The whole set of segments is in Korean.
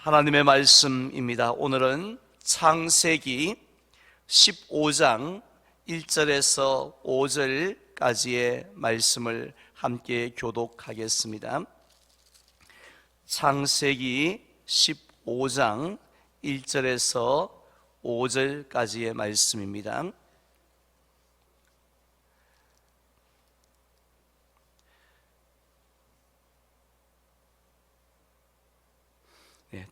하나님의 말씀입니다. 오늘은 창세기 15장 1절에서 5절까지의 말씀을 함께 교독하겠습니다. 창세기 15장 1절에서 5절까지의 말씀입니다.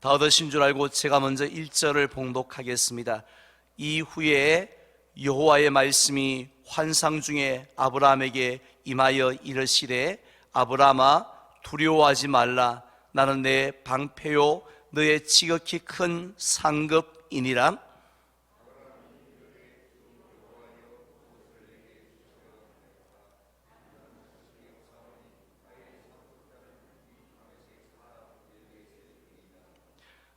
다 얻으신 줄 알고 제가 먼저 1절을 봉독하겠습니다. 이후에 여호와의 말씀이 환상 중에 아브라함에게 임하여 이르시되 아브라함아 두려워하지 말라. 나는 내 방패요 너의 지극히 큰 상급이니라.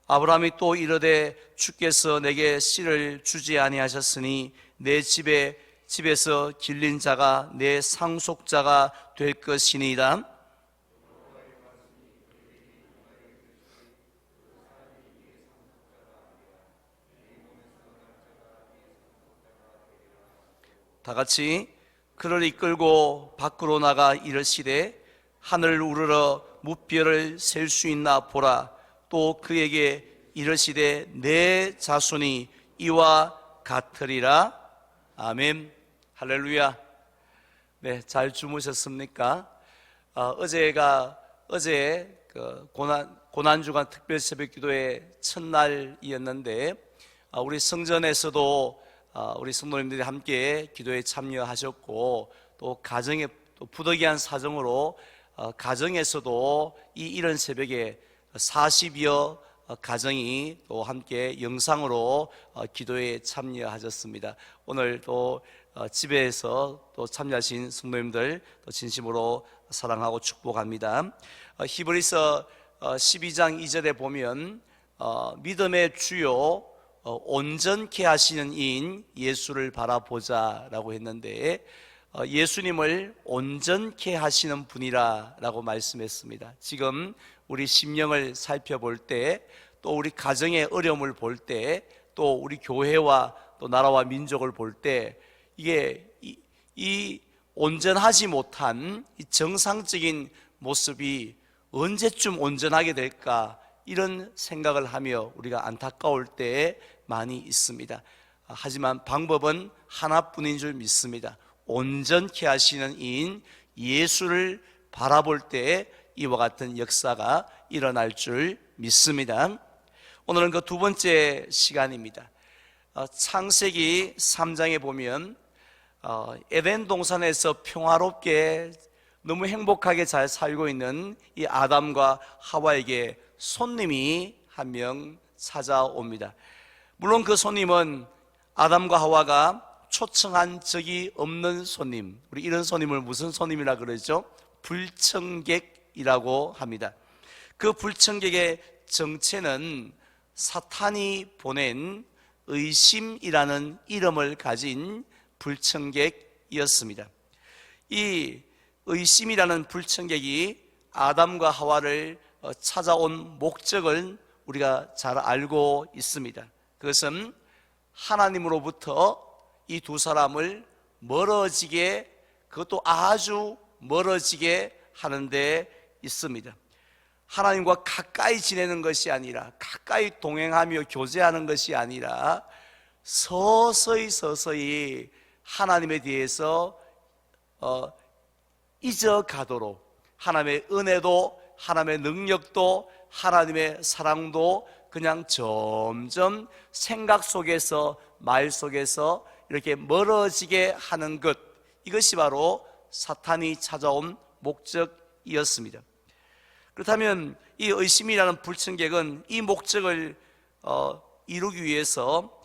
아브라함이 또 이르되 주께서 내게 씨를 주지 아니하셨으니 내 집에서 길린 자가 내 상속자가 될 것이니이다. 다 같이 그를 이끌고 밖으로 나가 이르시되 하늘 우러러 무별을 셀 수 있나 보라. 또 그에게 이르시되 내 자손이 이와 같으리라. 아멘. 할렐루야. 네, 잘 주무셨습니까? 어제 고난주간 특별 새벽기도의 첫날이었는데 우리 성전에서도 우리 성도님들이 함께 기도에 참여하셨고 또 가정에 또 부득이한 사정으로 가정에서도 이 이른 새벽에 40여 가정이 또 함께 영상으로 기도에 참여하셨습니다. 오늘 또 집에서 또 참여하신 성도님들 또 진심으로 사랑하고 축복합니다. 히브리서 12장 2절에 보면 믿음의 주요 온전케 하시는 이인 예수를 바라보자 라고 했는데 예수님을 온전케 하시는 분이라 라고 말씀했습니다. 지금 우리 심령을 살펴볼 때, 또 우리 가정의 어려움을 볼 때, 또 우리 교회와 또 나라와 민족을 볼 때, 이게 이 온전하지 못한 이 정상적인 모습이 언제쯤 온전하게 될까, 이런 생각을 하며 우리가 안타까울 때 많이 있습니다. 하지만 방법은 하나뿐인 줄 믿습니다. 온전케 하시는 이인 예수를 바라볼 때 이와 같은 역사가 일어날 줄 믿습니다. 오늘은 그 두 번째 시간입니다. 창세기 3장에 보면 에덴 동산에서 평화롭게 너무 행복하게 잘 살고 있는 이 아담과 하와에게 손님이 한 명 찾아옵니다. 물론 그 손님은 아담과 하와가 초청한 적이 없는 손님, 우리 이런 손님을 무슨 손님이라 그러죠? 불청객이라고 합니다. 그 불청객의 정체는 사탄이 보낸 의심이라는 이름을 가진 불청객이었습니다. 이 의심이라는 불청객이 아담과 하와를 찾아온 목적을 우리가 잘 알고 있습니다. 그것은 하나님으로부터 이 두 사람을 멀어지게, 그것도 아주 멀어지게 하는 데 있습니다. 하나님과 가까이 지내는 것이 아니라, 가까이 동행하며 교제하는 것이 아니라 서서히 하나님에 대해서 잊어가도록, 하나님의 은혜도 하나님의 능력도 하나님의 사랑도 그냥 점점 생각 속에서 말 속에서 이렇게 멀어지게 하는 것, 이것이 바로 사탄이 찾아온 목적이었습니다. 그렇다면 이 의심이라는 불청객은 이 목적을 이루기 위해서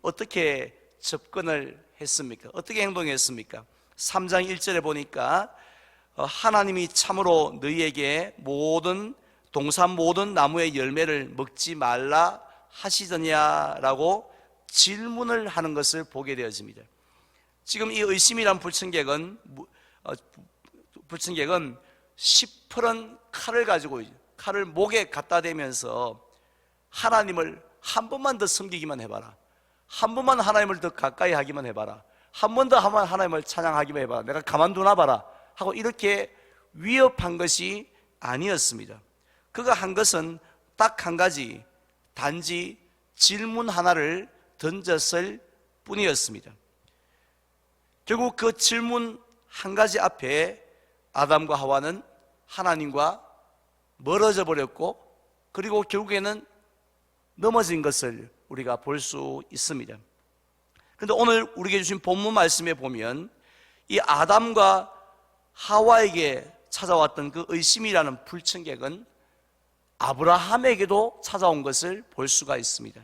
어떻게 접근을 했습니까? 어떻게 행동했습니까? 3장 1절에 보니까 하나님이 참으로 너희에게 동산 모든 나무의 열매를 먹지 말라 하시더냐라고 질문을 하는 것을 보게 되어집니다. 지금 이 의심이란 불청객은 시퍼런 칼을 가지고 칼을 목에 갖다 대면서 하나님을 한 번만 더 섬기기만 해봐라. 한 번만 하나님을 더 가까이 하기만 해봐라. 한 번 더 하나님을 찬양하기만 해봐라. 내가 가만두나 봐라 하고 이렇게 위협한 것이 아니었습니다. 그가 한 것은 딱 한 가지, 단지 질문 하나를 던졌을 뿐이었습니다. 결국 그 질문 한 가지 앞에 아담과 하와는 하나님과 멀어져 버렸고, 그리고 결국에는 넘어진 것을 우리가 볼 수 있습니다. 그런데 오늘 우리에게 주신 본문 말씀에 보면 이 아담과 하와에게 찾아왔던 그 의심이라는 불청객은 아브라함에게도 찾아온 것을 볼 수가 있습니다.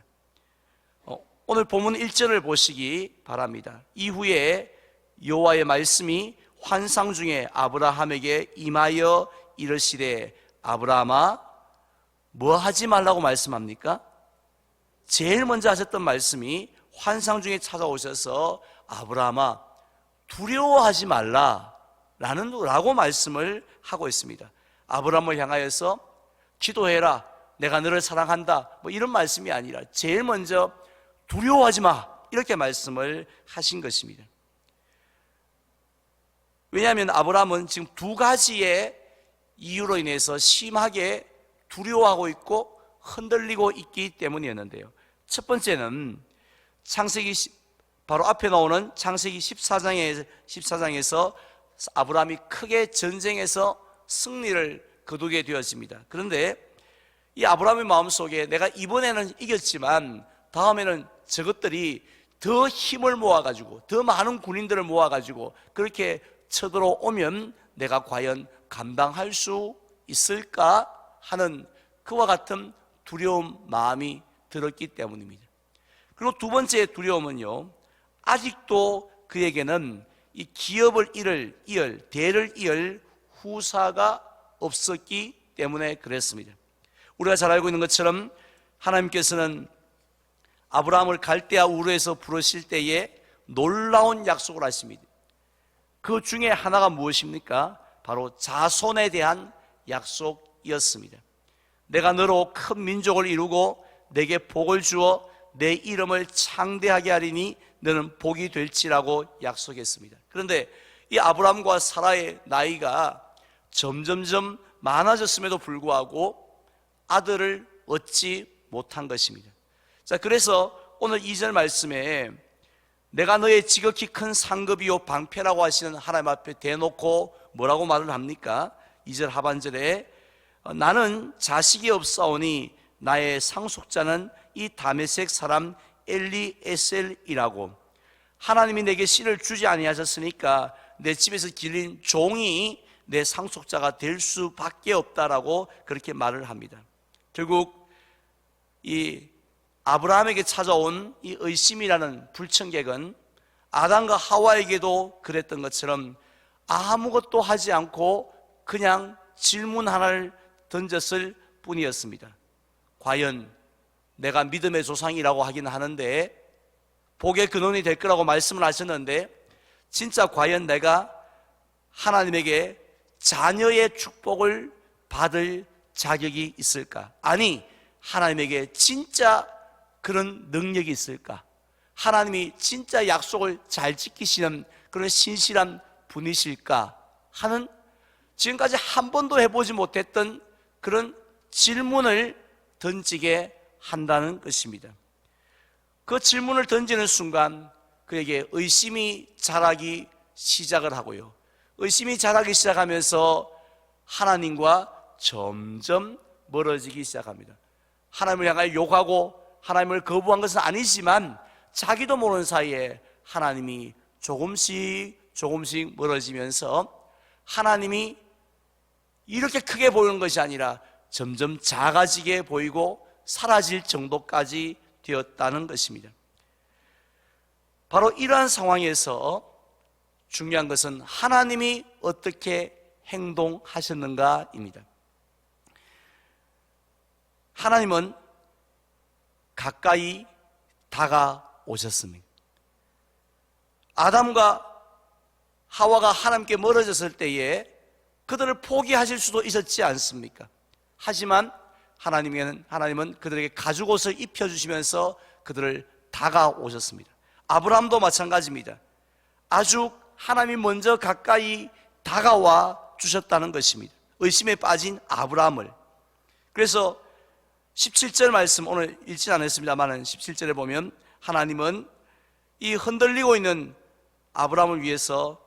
오늘 본문 1절을 보시기 바랍니다. 이후에 여호와의 말씀이 환상 중에 아브라함에게 임하여 이르시되, 아브라함아, 뭐 하지 말라고 말씀합니까? 제일 먼저 하셨던 말씀이 환상 중에 찾아오셔서 아브라함아, 두려워하지 말라 라고 말씀을 하고 있습니다. 아브라함을 향하여서 기도해라, 내가 너를 사랑한다, 뭐 이런 말씀이 아니라 제일 먼저 두려워하지 마, 이렇게 말씀을 하신 것입니다. 왜냐하면 아브라함은 지금 두 가지의 이유로 인해서 심하게 두려워하고 있고 흔들리고 있기 때문이었는데요. 첫 번째는 창세기 바로 앞에 나오는 창세기 14장에서 아브라함이 크게 전쟁에서 승리를 거두게 되었습니다. 그런데 이 아브라함의 마음속에 내가 이번에는 이겼지만 다음에는 저것들이 더 힘을 모아가지고 더 많은 군인들을 모아가지고 그렇게 쳐들어오면 내가 과연 감당할 수 있을까 하는 그와 같은 두려운 마음이 들었기 때문입니다. 그리고 두 번째 두려움은요, 아직도 그에게는 이 기업을 대를 이을 후사가 없었기 때문에 그랬습니다. 우리가 잘 알고 있는 것처럼 하나님께서는 아브라함을 갈대아 우르에서 부르실 때에 놀라운 약속을 하십니다. 그 중에 하나가 무엇입니까? 바로 자손에 대한 약속이었습니다. 내가 너로 큰 민족을 이루고 내게 복을 주어 내 이름을 창대하게 하리니 너는 복이 될지라고 약속했습니다. 그런데 이 아브라함과 사라의 나이가 점점점 많아졌음에도 불구하고 아들을 얻지 못한 것입니다. 자, 그래서 오늘 2절 말씀에 내가 너의 지극히 큰 상급이요 방패라고 하시는 하나님 앞에 대놓고 뭐라고 말을 합니까? 2절 하반절에 나는 자식이 없사오니 나의 상속자는 이 다메섹 사람 엘리에셀이라고, 하나님이 내게 씨를 주지 아니하셨으니까 내 집에서 길린 종이 내 상속자가 될 수밖에 없다라고 그렇게 말을 합니다. 결국 이 아브라함에게 찾아온 이 의심이라는 불청객은 아담과 하와에게도 그랬던 것처럼 아무것도 하지 않고 그냥 질문 하나를 던졌을 뿐이었습니다. 과연 내가 믿음의 조상이라고 하긴 하는데 복의 근원이 될 거라고 말씀을 하셨는데 진짜 과연 내가 하나님에게 자녀의 축복을 받을 자격이 있을까? 아니, 하나님에게 진짜 그런 능력이 있을까? 하나님이 진짜 약속을 잘 지키시는 그런 신실한 분이실까? 하는 지금까지 한 번도 해보지 못했던 그런 질문을 던지게 한다는 것입니다. 그 질문을 던지는 순간 그에게 의심이 자라기 시작을 하고요, 의심이 자라기 시작하면서 하나님과 점점 멀어지기 시작합니다. 하나님을 향하여 욕하고 하나님을 거부한 것은 아니지만 자기도 모르는 사이에 하나님이 조금씩 멀어지면서 하나님이 이렇게 크게 보이는 것이 아니라 점점 작아지게 보이고 사라질 정도까지 되었다는 것입니다. 바로 이러한 상황에서 중요한 것은 하나님이 어떻게 행동하셨는가입니다. 하나님은 가까이 다가오셨습니다. 아담과 하와가 하나님께 멀어졌을 때에 그들을 포기하실 수도 있었지 않습니까? 하지만 하나님은 그들에게 가죽옷을 입혀주시면서 그들을 다가오셨습니다. 아브라함도 마찬가지입니다. 아주 하나님이 먼저 가까이 다가와 주셨다는 것입니다. 의심에 빠진 아브라함을. 그래서 17절 말씀 오늘 읽진 않았습니다만 17절에 보면 하나님은 이 흔들리고 있는 아브라함을 위해서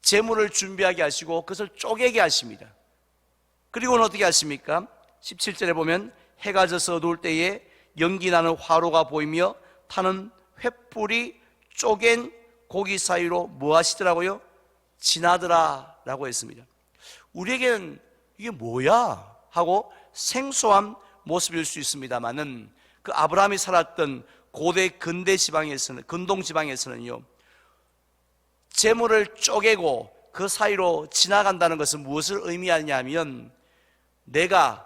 재물을 준비하게 하시고 그것을 쪼개게 하십니다. 그리고는 어떻게 하십니까? 17절에 보면 해가 져서 어두울 때에 연기나는 화로가 보이며 타는 횃불이 쪼갠 고기 사이로 뭐 하시더라고요? 지나더라 라고 했습니다. 우리에게는 이게 뭐야? 하고 생소한 모습일 수 있습니다만은 그 아브라함이 살았던 고대 근대 지방에서는, 근동 지방에서는요, 재물을 쪼개고 그 사이로 지나간다는 것은 무엇을 의미하냐면 내가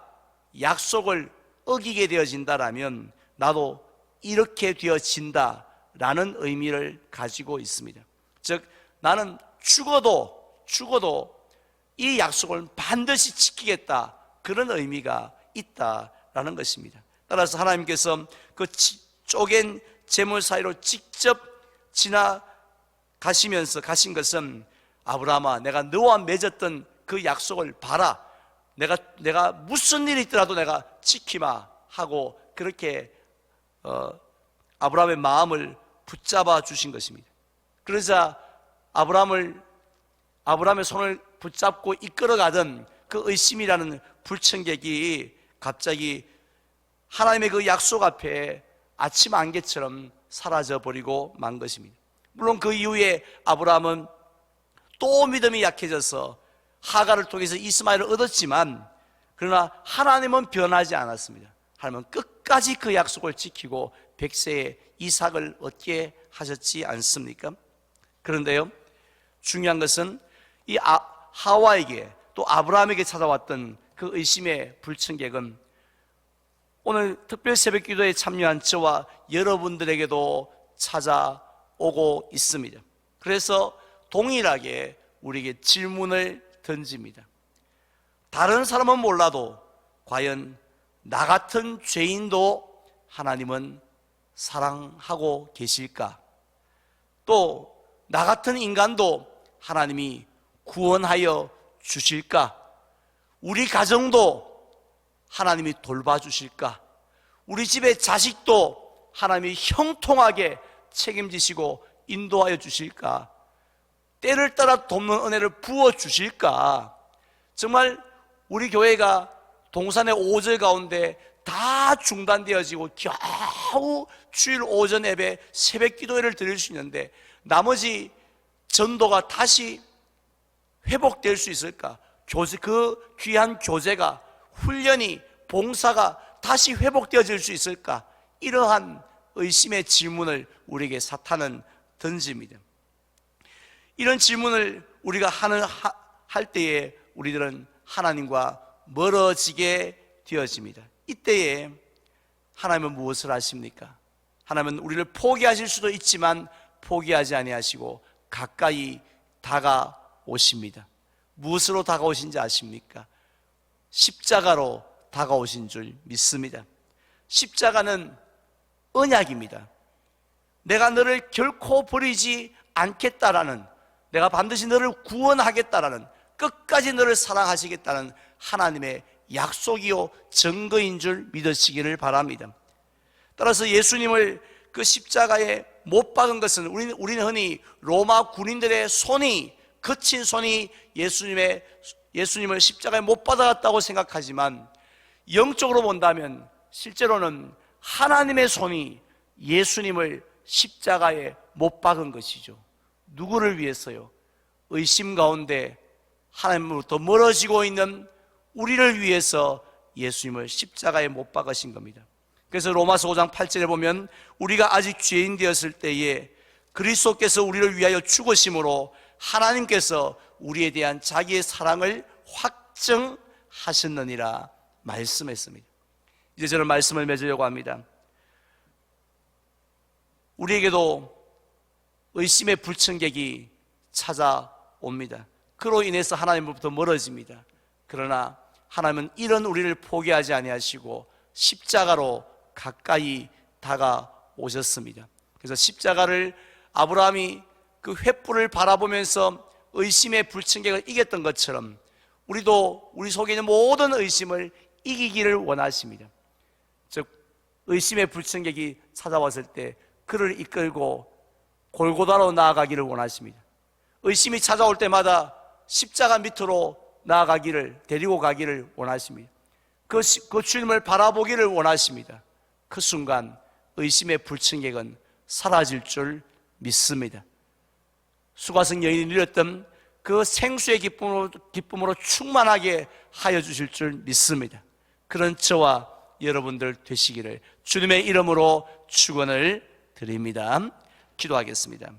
약속을 어기게 되어진다라면 나도 이렇게 되어진다라는 의미를 가지고 있습니다. 즉 나는 죽어도 이 약속을 반드시 지키겠다, 그런 의미가 있다라는 것입니다. 따라서 하나님께서 그 쪼갠 재물 사이로 직접 지나가시면서 가신 것은 아브라함아, 내가 너와 맺었던 그 약속을 봐라, 내가 무슨 일이 있더라도 내가 지키마 하고 그렇게 아브라함의 마음을 붙잡아 주신 것입니다. 그러자 아브라함의 손을 붙잡고 이끌어가던 그 의심이라는 불청객이 갑자기 하나님의 그 약속 앞에 아침 안개처럼 사라져 버리고 만 것입니다. 물론 그 이후에 아브라함은 또 믿음이 약해져서 하갈을 통해서 이스마엘을 얻었지만 그러나 하나님은 변하지 않았습니다. 하나님은 끝까지 그 약속을 지키고 백세의 이삭을 얻게 하셨지 않습니까? 그런데요, 중요한 것은 이 하와에게 또 아브라함에게 찾아왔던 그 의심의 불청객은 오늘 특별 새벽 기도에 참여한 저와 여러분들에게도 찾아오고 있습니다. 그래서 동일하게 우리에게 질문을 던집니다. 다른 사람은 몰라도 과연 나 같은 죄인도 하나님은 사랑하고 계실까? 또 나 같은 인간도 하나님이 구원하여 주실까? 우리 가정도 하나님이 돌봐주실까? 우리 집의 자식도 하나님이 형통하게 책임지시고 인도하여 주실까? 때를 따라 돕는 은혜를 부어주실까? 정말 우리 교회가 동산의 5절 가운데 다 중단되어지고 겨우 주일 오전 예배 새벽 기도회를 드릴 수 있는데 나머지 전도가 다시 회복될 수 있을까? 그 귀한 교제가, 훈련이, 봉사가 다시 회복되어질 수 있을까? 이러한 의심의 질문을 우리에게 사탄은 던집니다. 이런 질문을 우리가 할 때에 우리들은 하나님과 멀어지게 되어집니다. 이때에 하나님은 무엇을 하십니까? 하나님은 우리를 포기하실 수도 있지만 포기하지 아니하시고 가까이 다가오십니다. 무엇으로 다가오신지 아십니까? 십자가로 다가오신 줄 믿습니다. 십자가는 언약입니다. 내가 너를 결코 버리지 않겠다라는, 내가 반드시 너를 구원하겠다라는, 끝까지 너를 사랑하시겠다는 하나님의 약속이요 증거인 줄 믿으시기를 바랍니다. 따라서 예수님을 그 십자가에 못 박은 것은 우리는 흔히 로마 군인들의 거친 손이 예수님을 십자가에 못 박았다고 생각하지만 영적으로 본다면 실제로는 하나님의 손이 예수님을 십자가에 못 박은 것이죠. 누구를 위해서요? 의심 가운데 하나님으로부터 멀어지고 있는 우리를 위해서 예수님을 십자가에 못 박으신 겁니다. 그래서 로마서 5장 8절에 보면 우리가 아직 죄인 되었을 때에 그리스도께서 우리를 위하여 죽으심으로 하나님께서 우리에 대한 자기의 사랑을 확증하셨느니라 말씀했습니다. 이제 저는 말씀을 맺으려고 합니다. 우리에게도 의심의 불청객이 찾아옵니다. 그로 인해서 하나님으로부터 멀어집니다. 그러나 하나님은 이런 우리를 포기하지 아니하시고 십자가로 가까이 다가오셨습니다. 그래서 십자가를 아브라함이 그 횃불을 바라보면서 의심의 불청객을 이겼던 것처럼 우리도 우리 속에 있는 모든 의심을 이기기를 원하십니다. 즉 의심의 불청객이 찾아왔을 때 그를 이끌고 골고다로 나아가기를 원하십니다. 의심이 찾아올 때마다 십자가 밑으로 나아가기를, 데리고 가기를 원하십니다. 그 주님을 바라보기를 원하십니다. 그 순간 의심의 불청객은 사라질 줄 믿습니다. 수가성 여인이 누렸던 그 생수의 기쁨으로 충만하게 하여 주실 줄 믿습니다. 그런 저와 여러분들 되시기를 주님의 이름으로 축원을 드립니다. 기도하겠습니다.